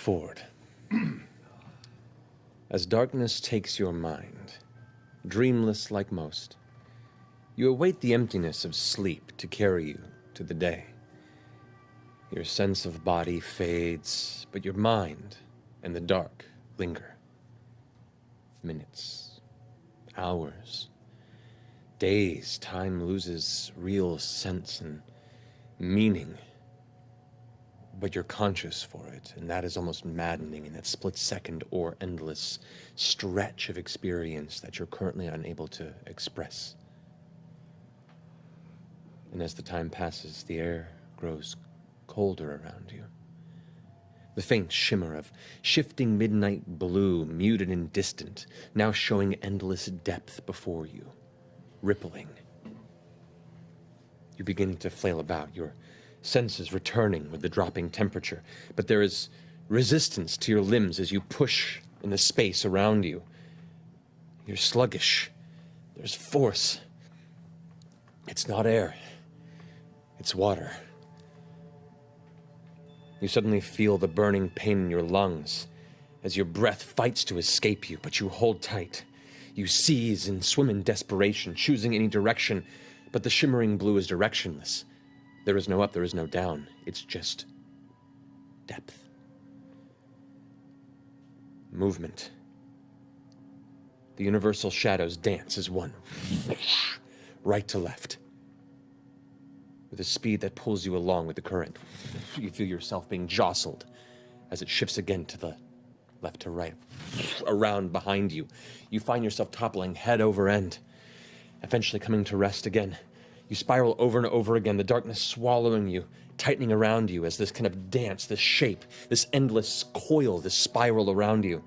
Ford. As darkness takes your mind, dreamless like most, you await the emptiness of sleep to carry you to the day. Your sense of body fades, but your mind and the dark linger. Minutes, hours, days, time loses real sense and meaning. But you're conscious for it, and that is almost maddening in that split-second or endless stretch of experience that you're currently unable to express. And as the time passes, the air grows colder around you. The faint shimmer of shifting midnight blue, muted and distant, now showing endless depth before you, rippling. You begin to flail about, your senses returning with the dropping temperature, but there is resistance to your limbs as you push in the space around you. You're sluggish. There's force. It's not air. It's water. You suddenly feel the burning pain in your lungs as your breath fights to escape you, but you hold tight. You seize and swim in desperation, choosing any direction, but the shimmering blue is directionless. There is no up, there is no down. It's just depth. Movement. The universal shadows dance as one, right to left, with a speed that pulls you along with the current. You feel yourself being jostled as it shifts again to the left to right, around behind you. You find yourself toppling head over end, eventually coming to rest again. You spiral over and over again, the darkness swallowing you, tightening around you as this kind of dance, this shape, this endless coil, this spiral around you.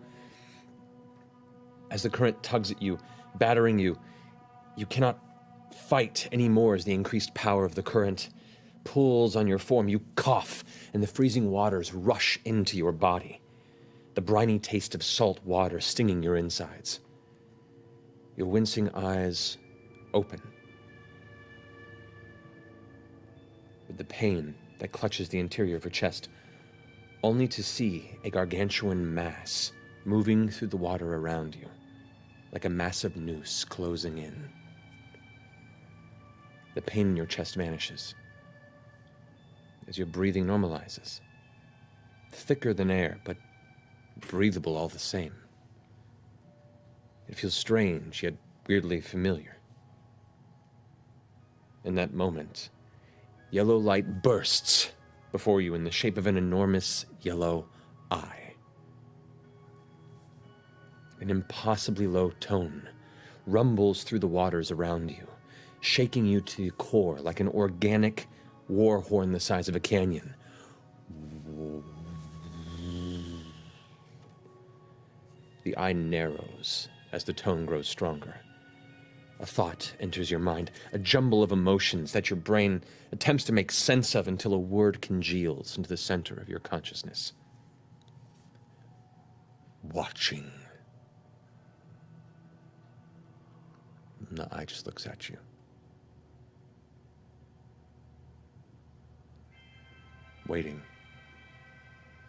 As the current tugs at you, battering you, you cannot fight anymore as the increased power of the current pulls on your form. You cough, and the freezing waters rush into your body, the briny taste of salt water stinging your insides. Your wincing eyes open, with the pain that clutches the interior of your chest, only to see a gargantuan mass moving through the water around you, like a massive noose closing in. The pain in your chest vanishes as your breathing normalizes. Thicker than air, but breathable all the same. It feels strange, yet weirdly familiar. In that moment, yellow light bursts before you in the shape of an enormous yellow eye. An impossibly low tone rumbles through the waters around you, shaking you to the core like an organic war horn the size of a canyon. The eye narrows as the tone grows stronger. A thought enters your mind, a jumble of emotions that your brain attempts to make sense of until a word congeals into the center of your consciousness. Watching. And the eye just looks at you. Waiting,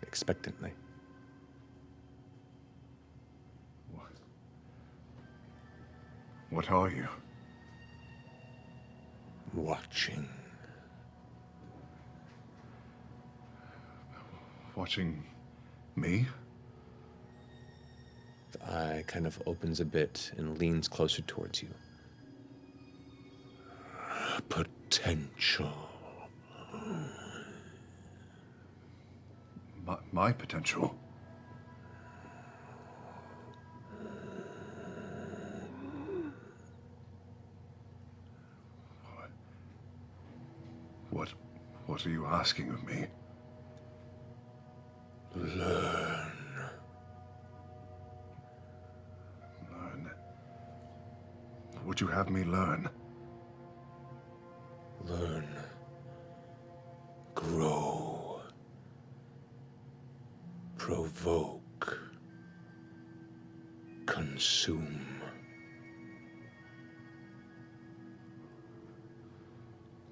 expectantly. What are you? Watching. Watching me? The eye kind of opens a bit and leans closer towards you. Potential. My potential? What are you asking of me? Learn. Learn? Would you have me learn? Learn. Grow. Provoke. Consume.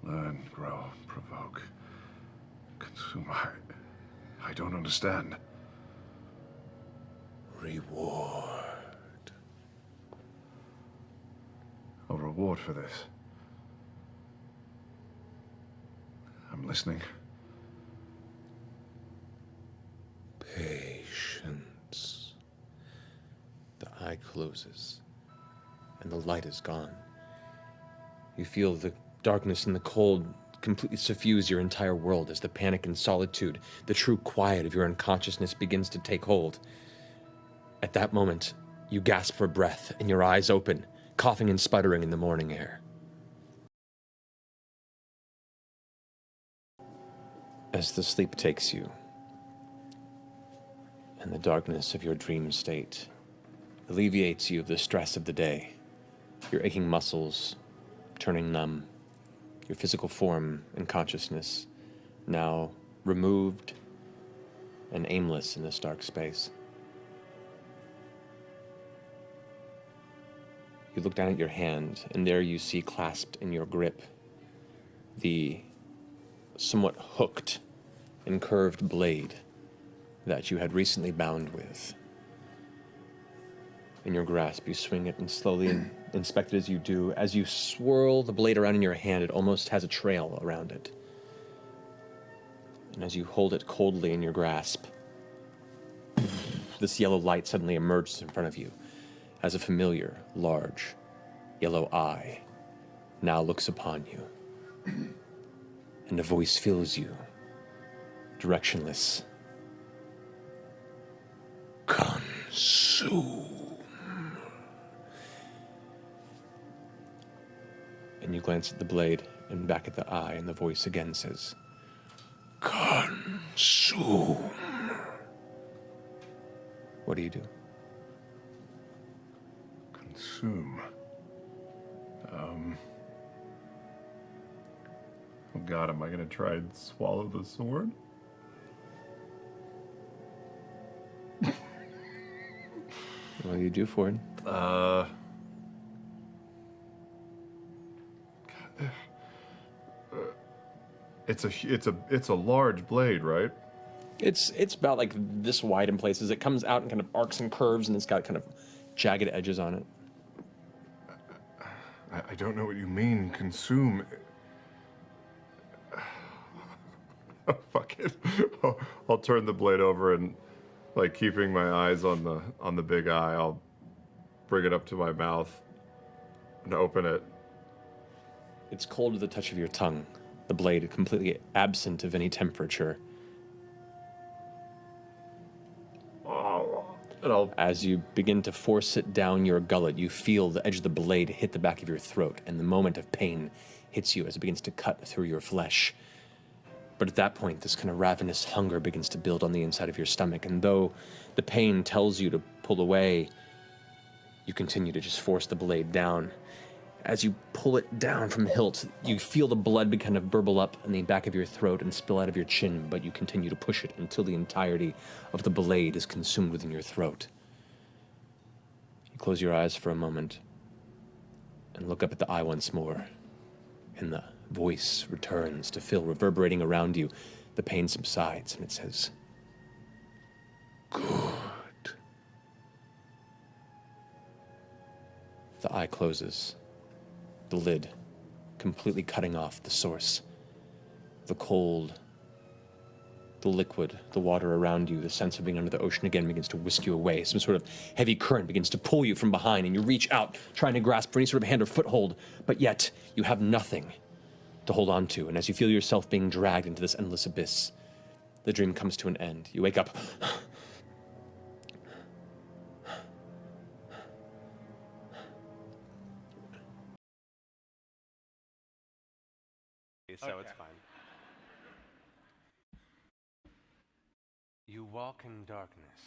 Learn, grow, provoke, consume. I don't understand. Reward. A reward for this. I'm listening. Patience. The eye closes, and the light is gone. You feel the darkness and the cold completely suffuse your entire world as the panic and solitude, the true quiet of your unconsciousness begins to take hold. At that moment, you gasp for breath, and your eyes open, coughing and sputtering in the morning air. As the sleep takes you, and the darkness of your dream state alleviates you of the stress of the day, your aching muscles turning numb, your physical form and consciousness now removed and aimless in this dark space. You look down at your hand, and there you see clasped in your grip the somewhat hooked and curved blade that you had recently bound with. In your grasp, you swing it and slowly inspect it as you do. As you swirl the blade around in your hand, it almost has a trail around it. And as you hold it coldly in your grasp, this yellow light suddenly emerges in front of you as a familiar, large, yellow eye now looks upon you. And a voice fills you, directionless. Consume. And you glance at the blade and back at the eye, and the voice again says, Consume. What do you do? Consume. Oh God, am I gonna try and swallow the sword? What do you do, Ford? It's a large blade, right? It's about like this wide in places. It comes out and kind of arcs and curves, and it's got kind of jagged edges on it. I don't know what you mean, consume. Oh, fuck it. I'll turn the blade over and, like, keeping my eyes on the big eye, I'll bring it up to my mouth and open it. It's cold to the touch of your tongue. The blade completely absent of any temperature. And As you begin to force it down your gullet, you feel the edge of the blade hit the back of your throat, and the moment of pain hits you as it begins to cut through your flesh. But at that point, this kind of ravenous hunger begins to build on the inside of your stomach, and though the pain tells you to pull away, you continue to just force the blade down. As you pull it down from the hilt, you feel the blood kind of burble up in the back of your throat and spill out of your chin, but you continue to push it until the entirety of the blade is consumed within your throat. You close your eyes for a moment and look up at the eye once more, and the voice returns to fill, reverberating around you. The pain subsides, and it says, Good. The eye closes. The lid, completely cutting off the source. The cold, the liquid, the water around you, the sense of being under the ocean again begins to whisk you away. Some sort of heavy current begins to pull you from behind, and you reach out, trying to grasp for any sort of hand or foothold, but yet you have nothing to hold on to. And as you feel yourself being dragged into this endless abyss, the dream comes to an end. You wake up. So it's fine. You walk in darkness.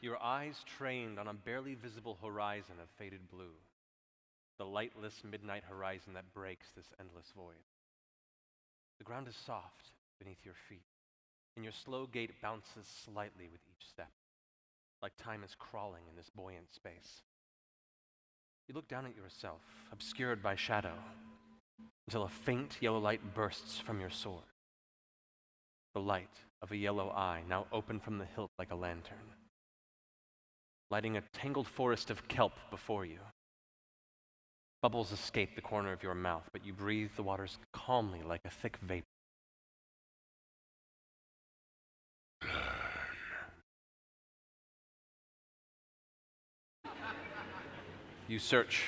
Your eyes trained on a barely visible horizon of faded blue. The lightless midnight horizon that breaks this endless void. The ground is soft beneath your feet, and your slow gait bounces slightly with each step, like time is crawling in this buoyant space. You look down at yourself, obscured by shadow, until a faint yellow light bursts from your sword. The light of a yellow eye, now open from the hilt like a lantern. lighting a tangled forest of kelp before you. Bubbles escape the corner of your mouth, but you breathe the waters calmly like a thick vapor. You search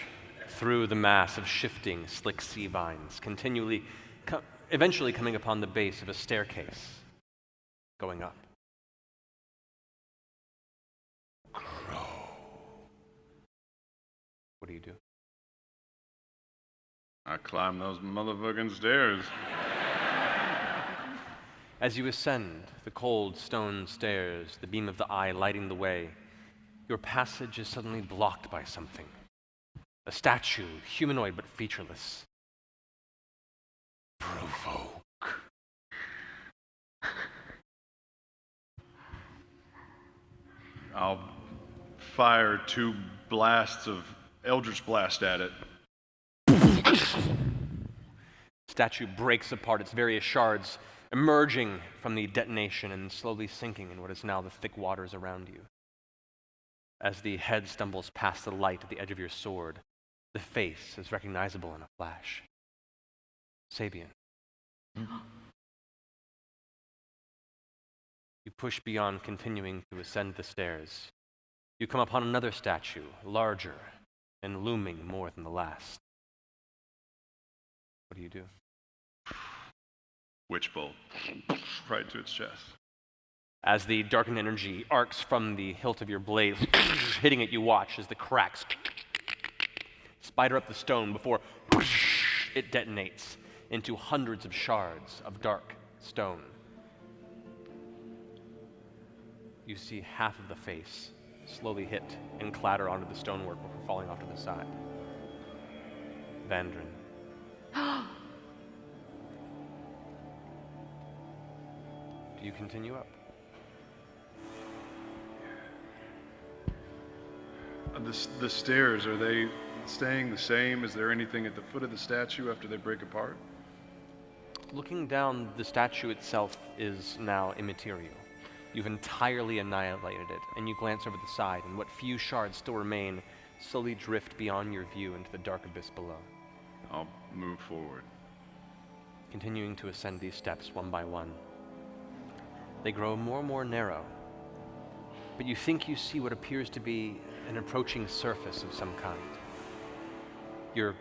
through the mass of shifting, slick sea vines, eventually coming upon the base of a staircase going up. Crow. What do you do? I climb those motherfucking stairs. As you ascend the cold stone stairs, the beam of the eye lighting the way, your passage is suddenly blocked by something. A statue, humanoid but featureless. Provoke. I'll fire 2 blasts of Eldritch Blast at it. Statue breaks apart, its various shards emerging from the detonation and slowly sinking in what is now the thick waters around you. As the head stumbles past the light at the edge of your sword, the face is recognizable in a flash. Sabian. You push beyond continuing to ascend the stairs. You come upon another statue, larger and looming more than the last. What do you do? Witch bolt. Right to its chest. As the darkened energy arcs from the hilt of your blade, hitting it, you watch as the cracks spider up the stone before it detonates into hundreds of shards of dark stone. You see half of the face slowly hit and clatter onto the stonework before falling off to the side. Vandrin. Do you continue up? The stairs, are they staying the same? Is there anything at the foot of the statue after they break apart? Looking down, the statue itself is now immaterial. You've entirely annihilated it, and you glance over the side, and what few shards still remain slowly drift beyond your view into the dark abyss below. I'll move forward. Continuing to ascend these steps one by one. They grow more and more narrow, but you think you see what appears to be an approaching surface of some kind. You're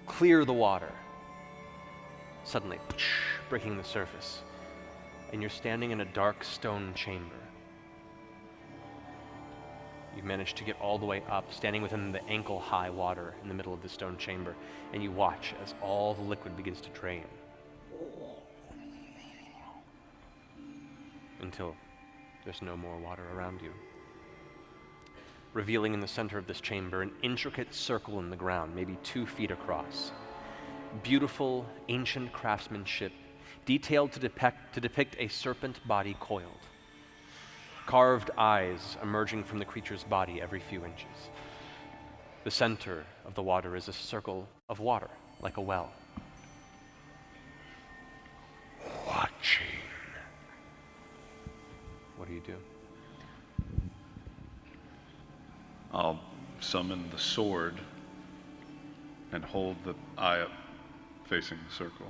clear the water, suddenly breaking the surface, and you're standing in a dark stone chamber. You manage to get all the way up, standing within the ankle-high water in the middle of the stone chamber, and you watch as all the liquid begins to drain. Until there's no more water around you. Revealing in the center of this chamber an intricate circle in the ground, maybe 2 feet across. Beautiful, ancient craftsmanship, detailed to depict a serpent body coiled. Carved eyes emerging from the creature's body every few inches. The center of the water is a circle of water, like a well. Watching. What do you do? I'll summon the sword and hold the eye up, facing the circle.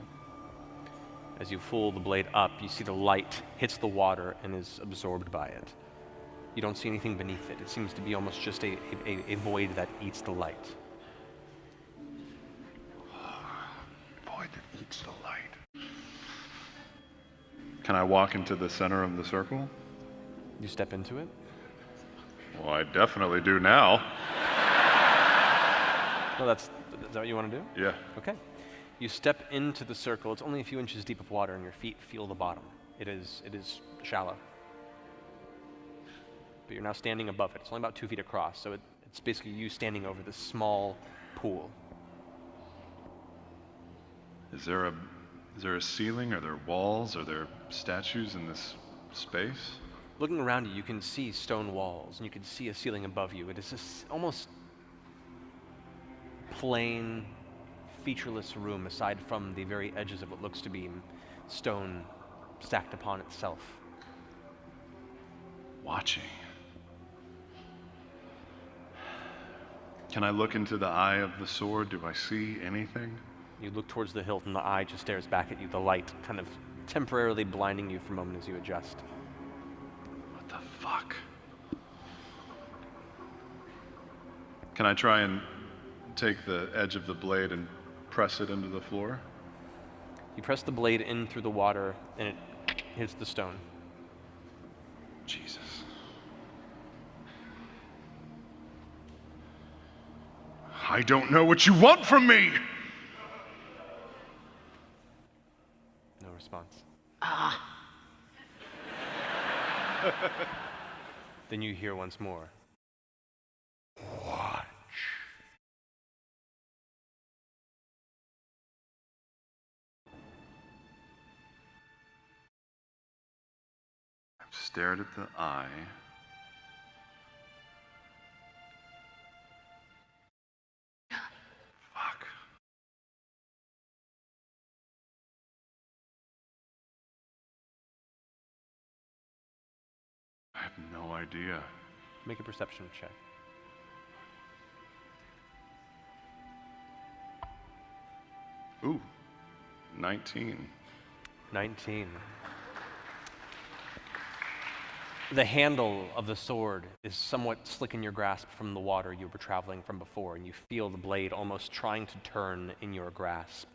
As you pull the blade up, you see the light hits the water and is absorbed by it. You don't see anything beneath it. It seems to be almost just a void that eats the light. Void that eats the light. Can I walk into the center of the circle? You step into it. Well, I definitely do now. Well, is that what you want to do? Yeah. Okay. You step into the circle. It's only a few inches deep of water, and your feet feel the bottom. It is shallow. But you're now standing above it. It's only about 2 feet across, so it's basically you standing over this small pool. Is there a ceiling? Are there walls? Are there statues in this space? Looking around you, you can see stone walls, and you can see a ceiling above you. It is this almost plain, featureless room, aside from the very edges of what looks to be stone stacked upon itself. Watching. Can I look into the eye of the sword? Do I see anything? You look towards the hilt and the eye just stares back at you, the light kind of temporarily blinding you for a moment as you adjust. What the fuck? Can I try and take the edge of the blade and press it into the floor? You press the blade in through the water and it hits the stone. Jesus. I don't know what you want from me! No response. Then you hear once more. Watch. I've stared at the eye. Fuck. I have no idea. Make a perception check. Ooh, 19. 19. The handle of the sword is somewhat slick in your grasp from the water you were traveling from before, and you feel the blade almost trying to turn in your grasp,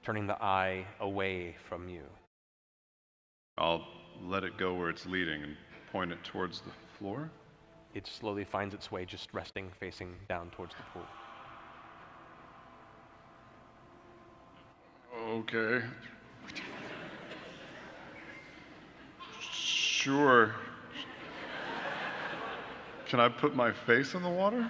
turning the eye away from you. I'll let it go where it's leading and point it towards the floor. It slowly finds its way, just resting, facing down towards the pool. Okay. Sure. Can I put my face in the water?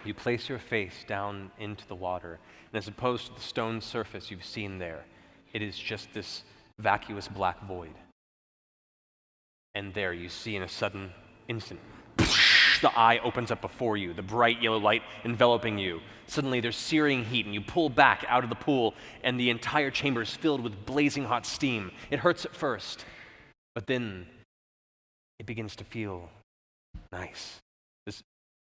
You place your face down into the water, and as opposed to the stone surface you've seen there, it is just this vacuous black void. And there you see in a sudden instant, the eye opens up before you, the bright yellow light enveloping you. Suddenly there's searing heat, and you pull back out of the pool, and the entire chamber is filled with blazing hot steam. It hurts at first, but then it begins to feel nice. This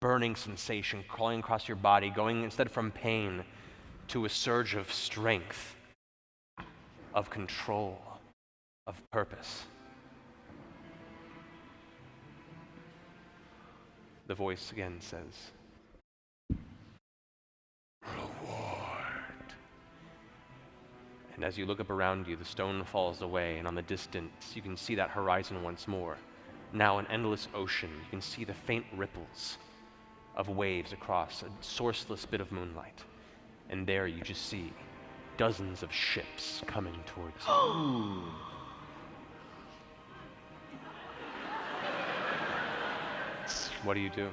burning sensation crawling across your body, going instead from pain to a surge of strength, of control, of purpose. The voice again says, "Reward." And as you look up around you, the stone falls away, and on the distance, you can see that horizon once more. Now an endless ocean. You can see the faint ripples of waves across a sourceless bit of moonlight. And there you just see dozens of ships coming towards you. What do you do?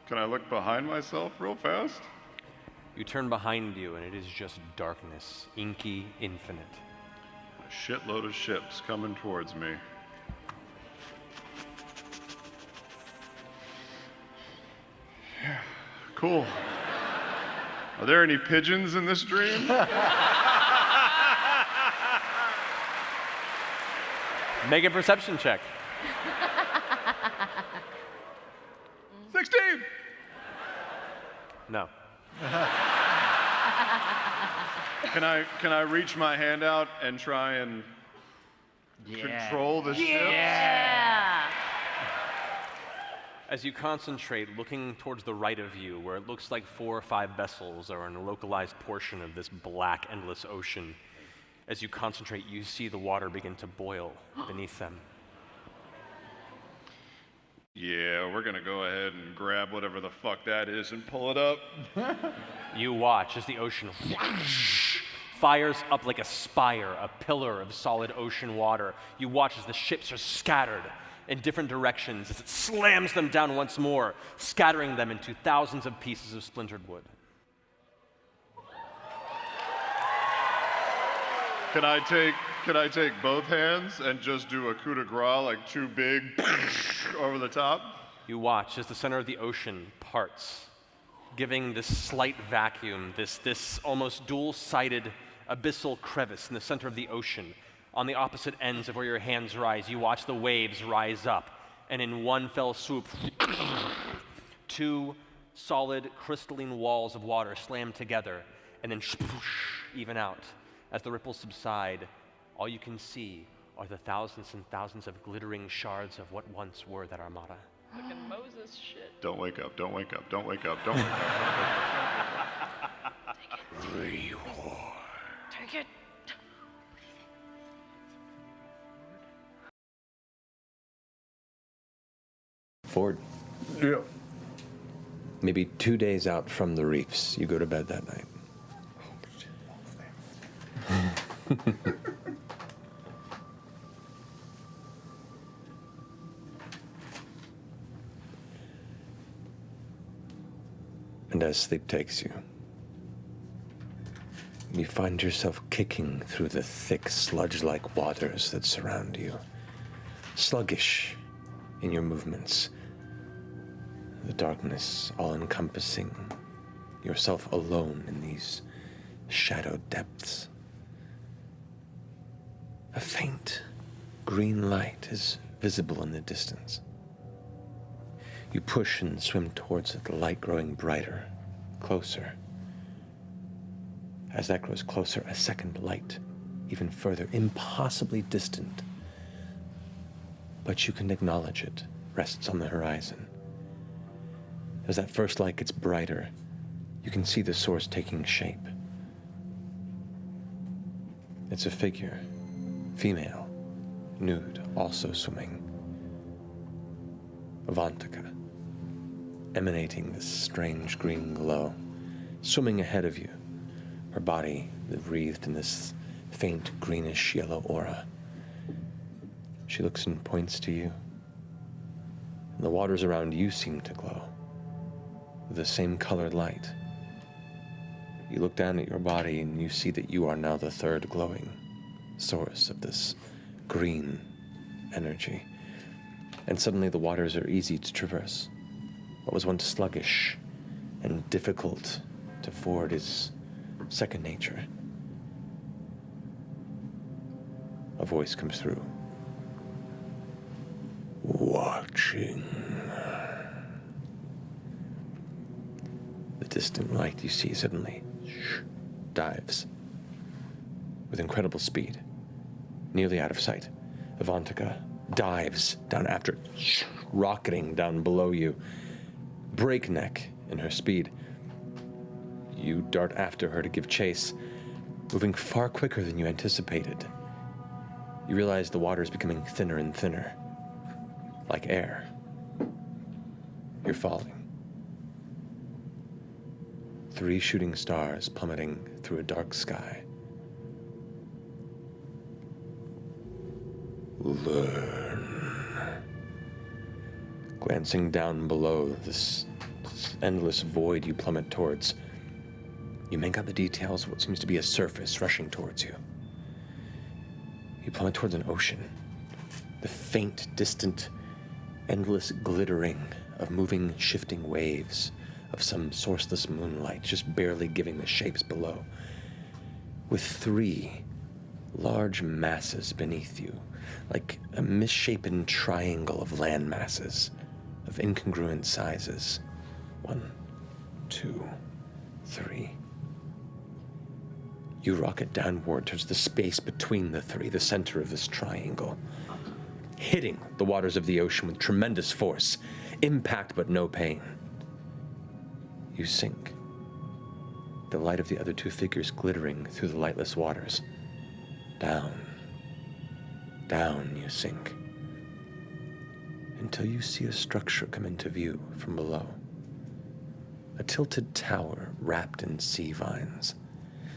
Can I look behind myself real fast? You turn behind you, and it is just darkness, inky, infinite. A shitload of ships coming towards me. Yeah, cool. Are there any pigeons in this dream? Make a perception check. 16! No. Can I reach my hand out and try and control the ships? Yeah. As you concentrate, looking towards the right of you, where it looks like 4 or 5 vessels are in a localized portion of this black, endless ocean, as you concentrate, you see the water begin to boil beneath them. Yeah, we're gonna go ahead and grab whatever the fuck that is and pull it up. You watch as the ocean fires up like a spire, a pillar of solid ocean water. You watch as the ships are scattered in different directions as it slams them down once more, scattering them into thousands of pieces of splintered wood. Can I take both hands and just do a coup de grace, like 2 big over the top? You watch as the center of the ocean parts, giving this slight vacuum, this almost dual-sided abyssal crevice in the center of the ocean. On the opposite ends of where your hands rise, you watch the waves rise up, and in one fell swoop, two solid crystalline walls of water slam together, and then even out. As the ripples subside, all you can see are the thousands and thousands of glittering shards of what once were that armada. Fucking Moses shit. Don't wake up, don't wake up, don't wake up, don't wake up. Take it. Ford, Yeah. maybe 2 days out from the reefs, you go to bed that night. And as sleep takes you, you find yourself kicking through the thick, sludge-like waters that surround you, sluggish in your movements, the darkness all-encompassing, yourself alone in these shadowed depths. A faint green light is visible in the distance. You push and swim towards it, the light growing brighter, closer. As that grows closer, a second light, even further, impossibly distant. But you can acknowledge it, rests on the horizon. As that first light gets brighter, you can see the source taking shape. It's a figure, female, nude, also swimming. Avantika, emanating this strange green glow, swimming ahead of you, her body wreathed in this faint greenish yellow aura. She looks and points to you, and the waters around you seem to glow with the same colored light. You look down at your body and you see that you are now the third glowing source of this green energy. And suddenly the waters are easy to traverse. What was once sluggish and difficult to ford is second nature. A voice comes through. Watching. The distant light you see suddenly dives with incredible speed, nearly out of sight. Avantika dives down after it, rocketing down below you, breakneck in her speed. You dart after her to give chase, moving far quicker than you anticipated. You realize the water is becoming thinner and thinner, like air. You're falling. 3 shooting stars plummeting through a dark sky. Learn. Glancing down below this endless void you plummet towards, you make out the details of what seems to be a surface rushing towards you. You plummet towards an ocean. The faint, distant, endless glittering of moving, shifting waves of some sourceless moonlight just barely giving the shapes below. With 3 large masses beneath you, like a misshapen triangle of land masses of incongruent sizes. 1, 2, 3. You rocket downward towards the space between the 3, the center of this triangle, hitting the waters of the ocean with tremendous force, impact but no pain. You sink, the light of the other 2 figures glittering through the lightless waters. Down, down you sink, until you see a structure come into view from below. A tilted tower wrapped in sea vines,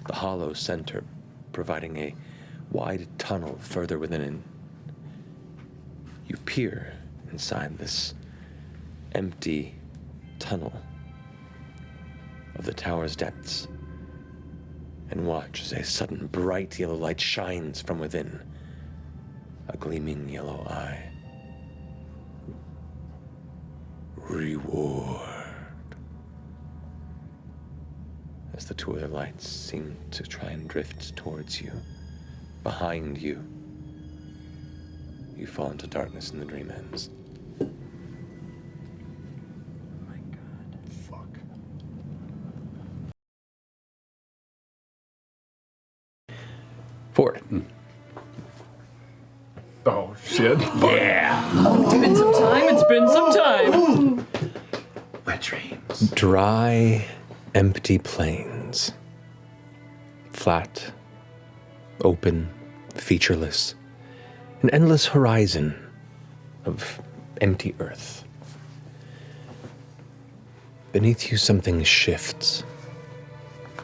the hollow center providing a wide tunnel further within it. You peer inside this empty tunnel of the tower's depths and watch as a sudden bright yellow light shines from within, a gleaming yellow eye. Reward. as the two other lights seem to try and drift towards you. Behind you, you fall into darkness and the dream ends. Fuck. Ford. Oh, shit. It's been some time, it's been some time. My dreams. Dry, empty plains. Flat, open, featureless. An endless horizon of empty earth. Beneath you, something shifts.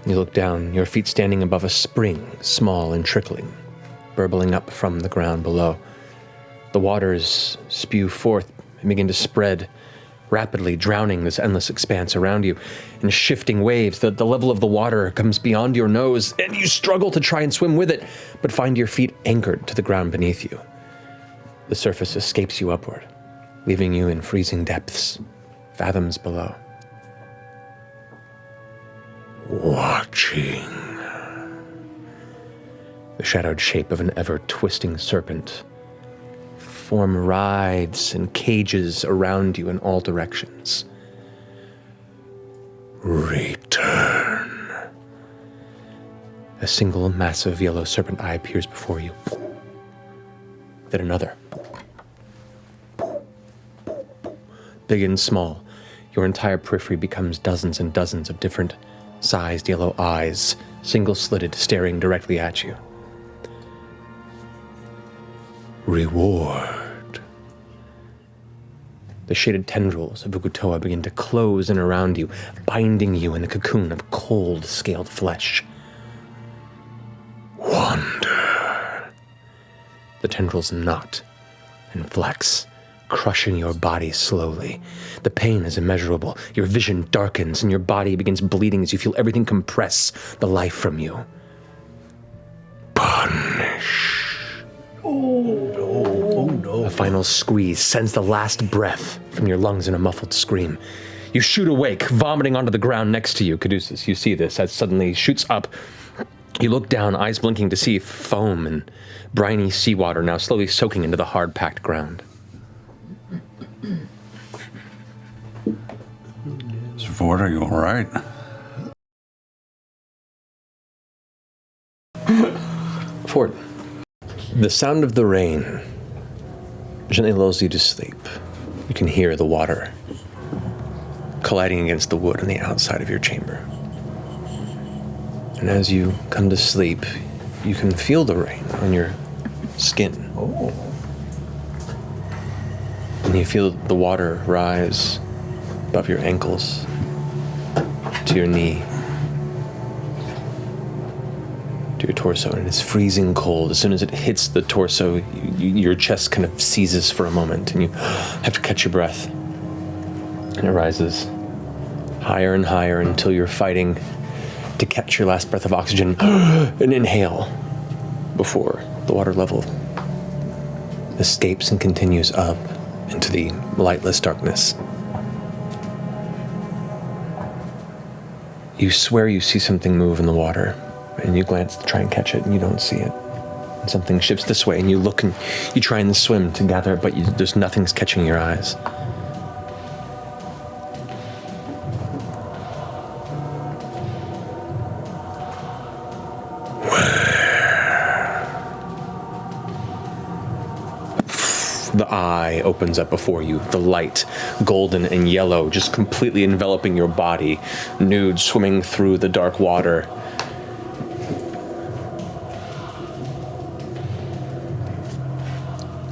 You look down, your feet standing above a spring, small and trickling, burbling up from the ground below. The waters spew forth and begin to spread, rapidly drowning this endless expanse around you. In shifting waves, the level of the water comes beyond your nose, and you struggle to try and swim with it, but find your feet anchored to the ground beneath you. The surface escapes you upward, leaving you in freezing depths, fathoms below. Watching. The shadowed shape of an ever-twisting serpent form rides and cages around you in all directions. Return. A single massive yellow serpent eye appears before you. Then another. Big and small, your entire periphery becomes dozens and dozens of different sized yellow eyes, single-slitted, staring directly at you. Reward. The shaded tendrils of Ugutoa begin to close in around you, binding you in a cocoon of cold, scaled flesh. Wonder. The tendrils knot and flex, crushing your body slowly. The pain is immeasurable. Your vision darkens and your body begins bleeding as you feel everything compress the life from you. Punish. A final squeeze sends the last breath from your lungs in a muffled scream. You shoot awake, vomiting onto the ground next to you. Caduceus, you see this as suddenly shoots up. You look down, eyes blinking to see foam and briny seawater now slowly soaking into the hard, packed ground. Ford, are you all right? Ford, the sound of the rain gently lulls you to sleep. You can hear the water colliding against the wood on the outside of your chamber. And as you come to sleep, you can feel the rain on your skin. Oh. And you feel the water rise above your ankles to your knee, to your torso, and it's freezing cold. As soon as it hits the torso, your chest kind of seizes for a moment, and you have to catch your breath. And it rises higher and higher until you're fighting to catch your last breath of oxygen and inhale before the water level escapes and continues up into the lightless darkness. You swear you see something move in the water, and you glance to try and catch it, and you don't see it. And something shifts this way, and you look and you try and swim to gather it, but there's nothing's catching your eyes. The eye opens up before you, the light, golden and yellow, just completely enveloping your body, nude, swimming through the dark water.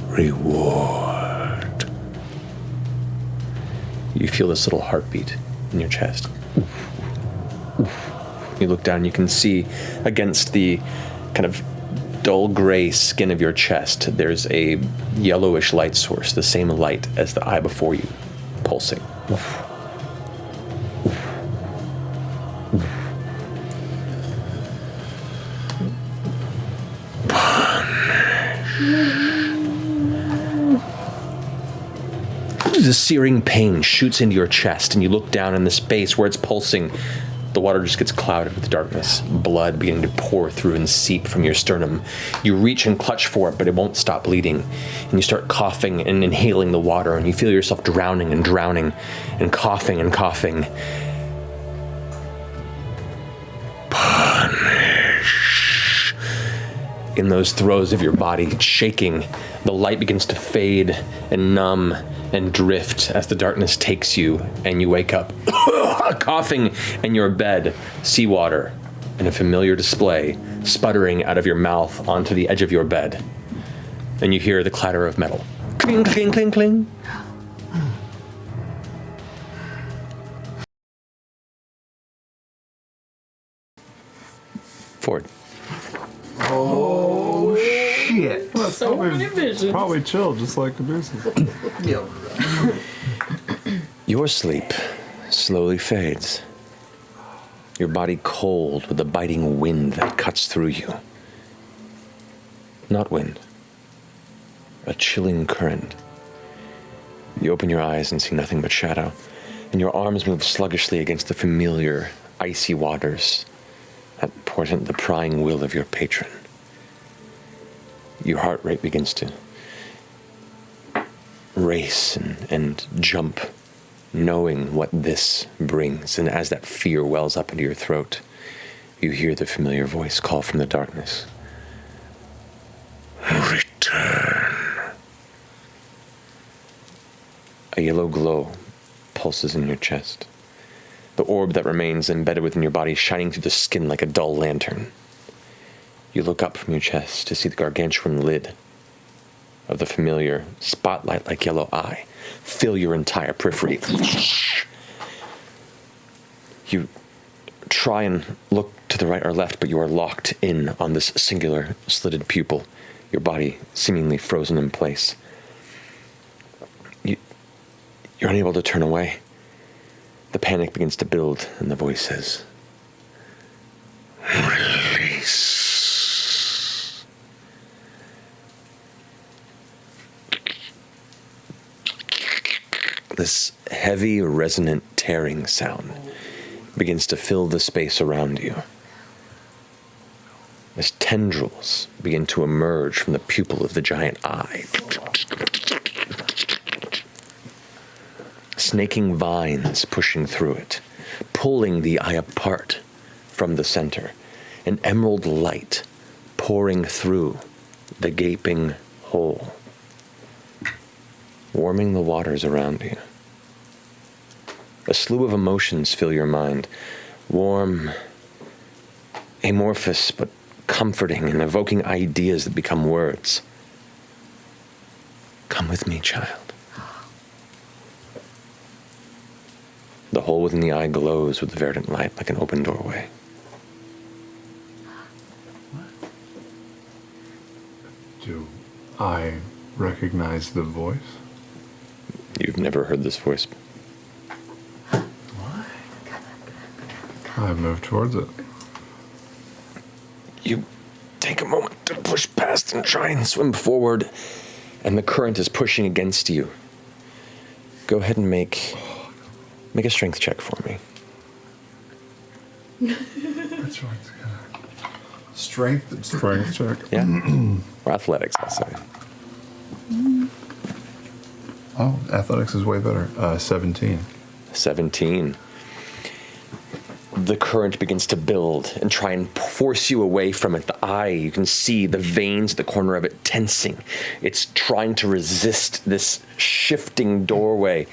Reward. You feel this little heartbeat in your chest. You look down, you can see against the kind of dull gray skin of your chest, there's a yellowish light source, the same light as the eye before you, pulsing. The searing pain shoots into your chest, and you look down in the space where it's pulsing. The water just gets clouded with darkness, blood beginning to pour through and seep from your sternum. You reach and clutch for it, but it won't stop bleeding. And you start coughing and inhaling the water, and you feel yourself drowning and coughing and coughing. Punish. In those throes of your body shaking, the light begins to fade and numb and drift as the darkness takes you, and you wake up coughing in your bed, seawater and a familiar display sputtering out of your mouth onto the edge of your bed. And you hear the clatter of metal. Cling, cling, cling, cling. Ford. Oh, shit. So many visions. Probably chill, just like Caduceus. Your sleep slowly fades. Your body cold with the biting wind that cuts through you. Not wind, a chilling current. You open your eyes and see nothing but shadow, and your arms move sluggishly against the familiar, icy waters that portent the prying will of your patron. Your heart rate begins to race and jump, knowing what this brings. And as that fear wells up into your throat, you hear the familiar voice call from the darkness. Return. A yellow glow pulses in your chest. The orb that remains embedded within your body shining through the skin like a dull lantern. You look up from your chest to see the gargantuan lid of the familiar spotlight-like yellow eye fill your entire periphery. You try and look to the right or left, but you are locked in on this singular slitted pupil, your body seemingly frozen in place. You're unable to turn away. The panic begins to build, and the voice says, release. This heavy, resonant tearing sound begins to fill the space around you. As tendrils begin to emerge from the pupil of the giant eye. Snaking vines pushing through it, pulling the eye apart from the center, an emerald light pouring through the gaping hole, warming the waters around you. A slew of emotions fill your mind, warm, amorphous, but comforting and evoking ideas that become words. Come with me, child. The hole within the eye glows with verdant light like an open doorway. Do I recognize the voice? You've never heard this voice. I move towards it. You take a moment to push past and try and swim forward, and the current is pushing against you. Go ahead and make a strength check for me. Which one's gonna... Strength check? Yeah. Or athletics, I'll say. Oh, athletics is way better. 17. 17. The current begins to build and try and force you away from it. The eye, you can see the veins at the corner of it tensing. It's trying to resist this shifting doorway.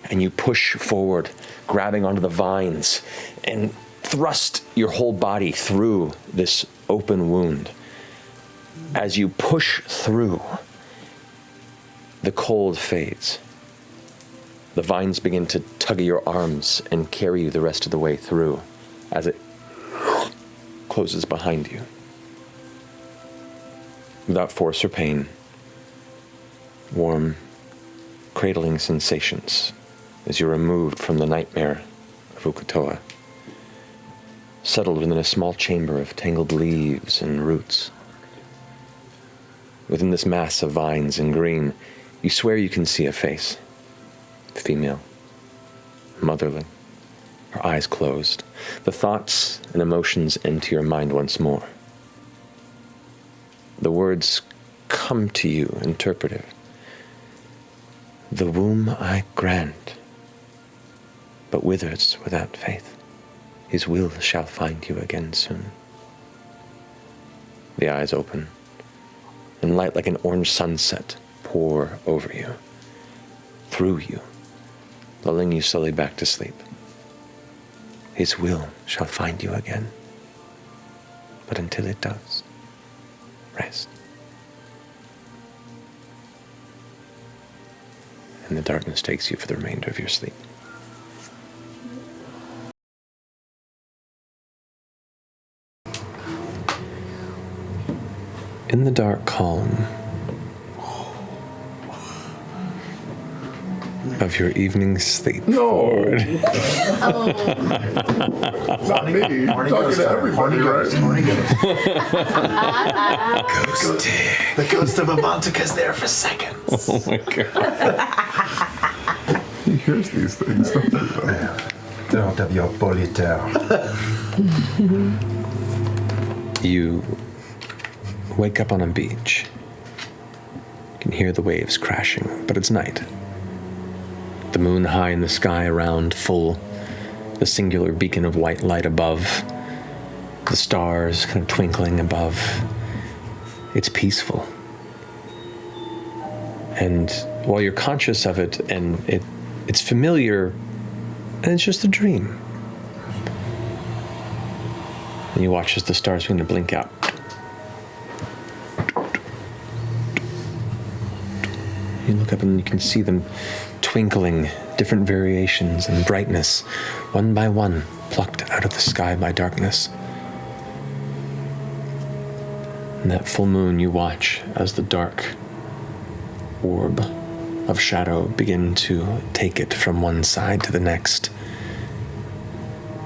And you push forward, grabbing onto the vines, and thrust your whole body through this open wound. As you push through, the cold fades. The vines begin to tug at your arms and carry you the rest of the way through as it closes behind you. Without force or pain, warm, cradling sensations as you're removed from the nightmare of Uk'otoa, settled within a small chamber of tangled leaves and roots. Within this mass of vines and green, you swear you can see a face. Female, motherly, her eyes closed. The thoughts and emotions enter your mind once more. The words come to you interpretive. The womb I grant, but withers without faith. His will shall find you again soon. The eyes open, and light like an orange sunset pour over you, through you, lulling you slowly back to sleep. His will shall find you again. But until it does, rest. And the darkness takes you for the remainder of your sleep. In the dark calm of your evening sleep forward. Not me. Talking to everybody, right? The ghost of Avantika's there for seconds. Oh my god. He hears these things, don't you? Don't have your politer. You wake up on a beach. You can hear the waves crashing, but it's night. The moon high in the sky around, full, the singular beacon of white light above, the stars kind of twinkling above. It's peaceful. And while you're conscious of it, and it's familiar, and it's just a dream. And you watch as the stars begin to blink out. You look up and you can see them twinkling, different variations and brightness, one by one, plucked out of the sky by darkness. And that full moon you watch as the dark orb of shadow begin to take it from one side to the next.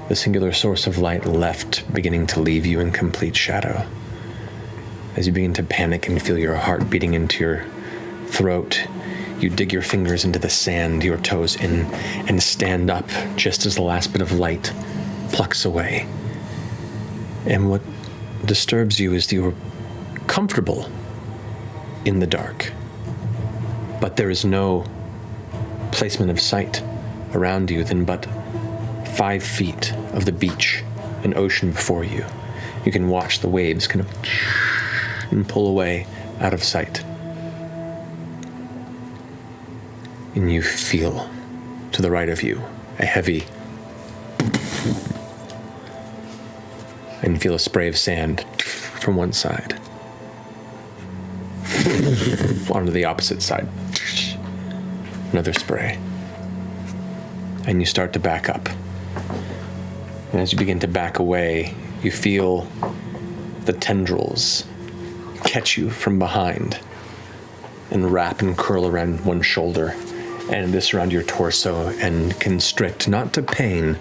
The singular source of light left beginning to leave you in complete shadow. As you begin to panic and feel your heart beating into your throat, you dig your fingers into the sand, your toes in, and stand up just as the last bit of light plucks away. And what disturbs you is you're comfortable in the dark, but there is no placement of sight around you than but 5 feet of the beach and ocean before you. You can watch the waves kind of and pull away out of sight. And you feel, to the right of you, a heavy, and you feel a spray of sand from one side onto the opposite side. Another spray. And you start to back up. And as you begin to back away, you feel the tendrils catch you from behind and wrap and curl around one shoulder and this around your torso and constrict, not to pain,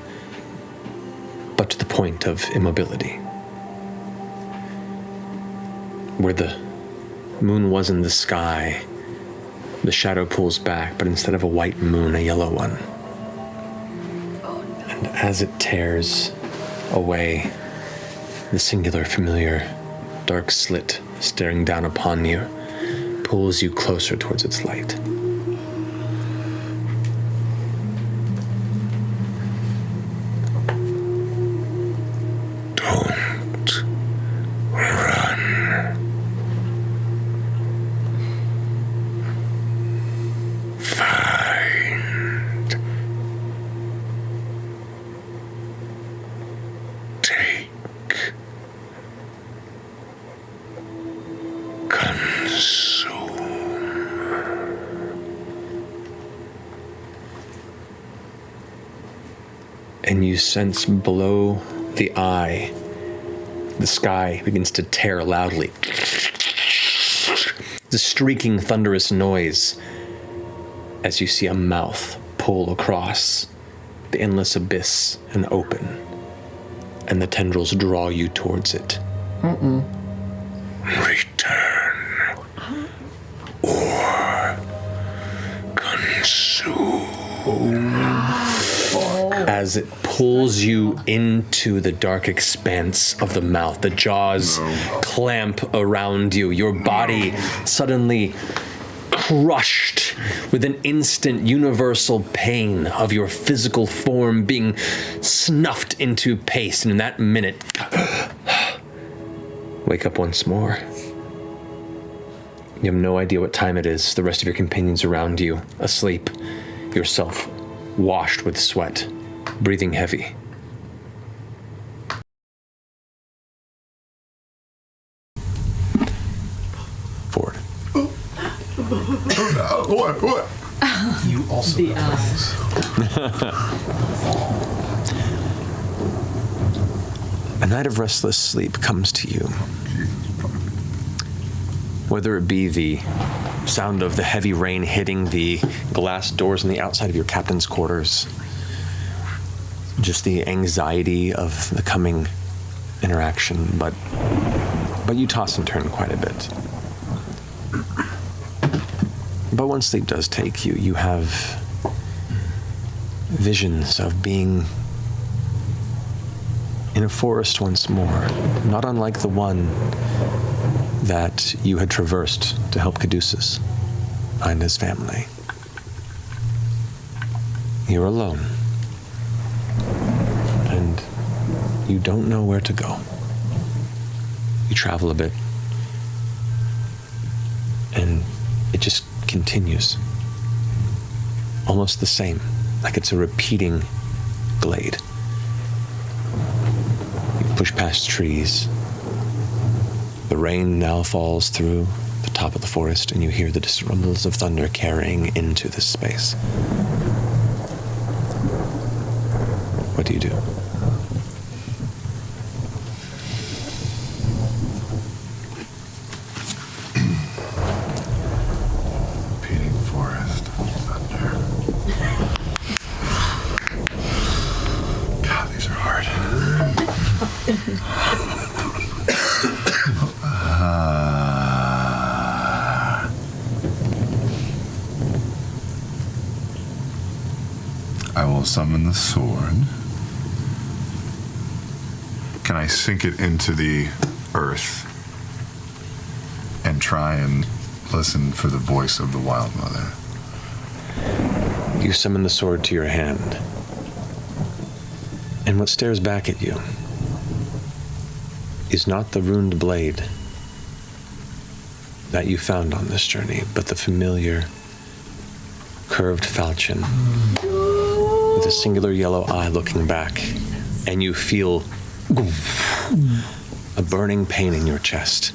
but to the point of immobility. Where the moon was in the sky, the shadow pulls back, but instead of a white moon, a yellow one. And as it tears away, the singular, familiar, dark slit staring down upon you pulls you closer towards its light. Don't run. Find. Take. Consume. And you sense below the eye, the sky begins to tear loudly. The streaking, thunderous noise as you see a mouth pull across the endless abyss and open, and the tendrils draw you towards it. Return. Or consume. as it pulls you into the dark expanse of the mouth. The jaws clamp around you. Your body suddenly crushed with an instant universal pain of your physical form being snuffed into paste. And in that minute, wake up once more. You have no idea what time it is. The rest of your companions around you, asleep. Yourself washed with sweat, breathing heavy. Forward. What? You also The A night of restless sleep comes to you. Whether it be the sound of the heavy rain hitting the glass doors on the outside of your captain's quarters, just the anxiety of the coming interaction, but you toss and turn quite a bit. But when sleep does take you, you have visions of being in a forest once more, not unlike the one that you had traversed to help Caduceus find his family. You're alone, and you don't know where to go. You travel a bit, and it just continues. Almost the same, like it's a repeating glade. You push past trees. The rain now falls through the top of the forest, and you hear the distant rumbles of thunder carrying into this space. What do you do? Repeating forest, thunder. God, these are hard. I will summon the sword. Can I sink it into the earth and try and listen for the voice of the Wild Mother? You summon the sword to your hand, and what stares back at you is not the runed blade that you found on this journey, but the familiar curved falchion with a singular yellow eye looking back, and you feel a burning pain in your chest.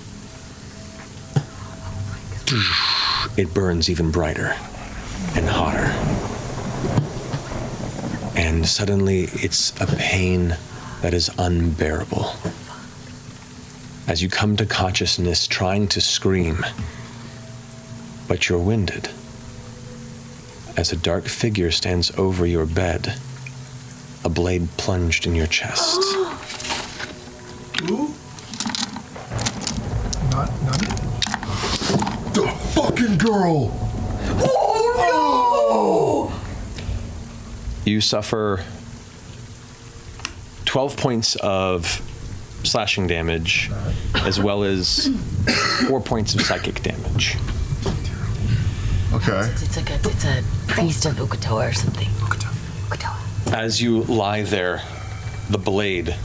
It burns even brighter and hotter. And suddenly it's a pain that is unbearable. As you come to consciousness, trying to scream, but you're winded. As a dark figure stands over your bed, a blade plunged in your chest. Ooh. Not the fucking girl. Oh no! You suffer 12 points of slashing damage, as well as 4 points of psychic damage. Okay. It's a priest of Ukatoa or something. Ukatoa. As you lie there, the blade,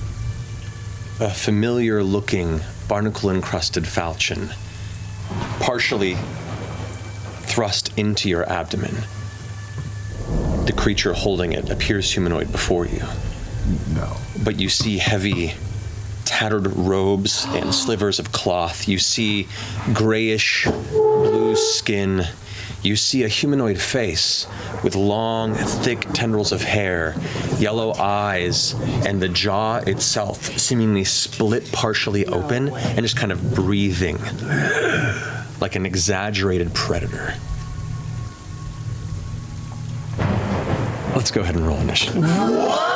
a familiar-looking, barnacle-encrusted falchion, partially thrust into your abdomen. The creature holding it appears humanoid before you. No. But you see heavy, tattered robes and slivers of cloth. You see grayish blue skin. You see a humanoid face with long, thick tendrils of hair, yellow eyes, and the jaw itself seemingly split partially open and just kind of breathing like an exaggerated predator. Let's go ahead and roll initiative. What?